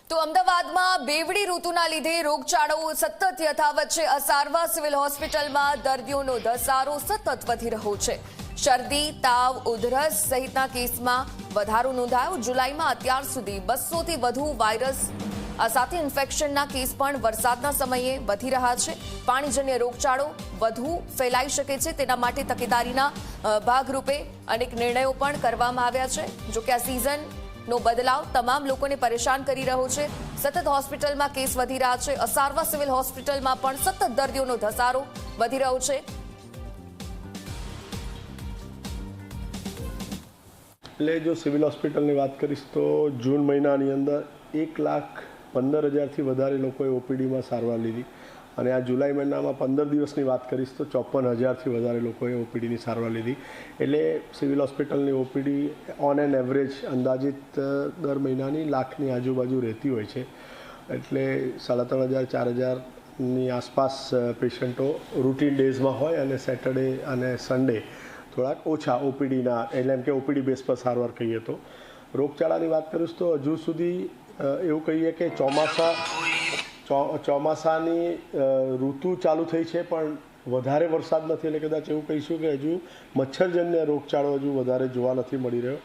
તો અમદાવાદમાં બેવડી ઋતુના લીધે રોગચાળો સતત યથાવત છે। અસારવા સિવિલ હોસ્પિટલમાં દર્દીઓનો ધસારો સતત વધી રહ્યો છે। શરદી, તાવ, ઉધરસ સહિતના કેસમાં વધારો નોંધાયો। જુલાઈમાં અત્યાર સુધી 200થી વધુ વાયરસ સાથે ઇન્ફેક્શનના કેસ પણ વરસાદના સમયે વધી રહ્યા છે। પાણીજન્ય રોગચાળો વધુ ફેલાઈ શકે છે, તેના માટે તકેદારીના ભાગરૂપે અનેક નિર્ણયો પણ કરવામાં આવ્યા છે। જોકે આ સિઝનનો બદલાવ તમામ લોકોને પરેશાન કરી રહ્યો છે। સતત હોસ્પિટલમાં કેસ વધી રહ્યા છે। અસારવા સિવિલ હોસ્પિટલમાં પણ સતત દર્દીઓનો ધસારો વધી રહ્યો છે। એટલે જો સિવિલ હોસ્પિટલની વાત કરીશ તો જૂન મહિનાની અંદર 1,15,000થી વધારે લોકોએ ઓપીડીમાં સારવાર લીધી અને આ જુલાઈ મહિનામાં 15 દિવસની વાત કરીશ તો 54,000થી વધારે લોકોએ ઓપીડીની સારવાર લીધી। એટલે સિવિલ હોસ્પિટલની ઓપીડી ઓન એન એવરેજ અંદાજિત દર મહિનાની લાખની આજુબાજુ રહેતી હોય છે। એટલે 3,500-4,000ની આસપાસ પેશન્ટો રૂટીન ડેઝમાં હોય અને સેટરડે અને સન્ડે થોડાક ઓછા ઓપીડીના, એટલે એમ કે ઓપીડી બેઝ પર સારવાર કહીએ તો। રોગચાળાની વાત કરીશ તો હજુ સુધી એવું કહીએ કે ચોમાસાની ઋતુ ચાલુ થઈ છે પણ વધારે વરસાદ નથી, એટલે કદાચ એવું કહીશું કે હજુ મચ્છરજન્ય રોગચાળો હજુ વધારે જોવા નથી મળી રહ્યો।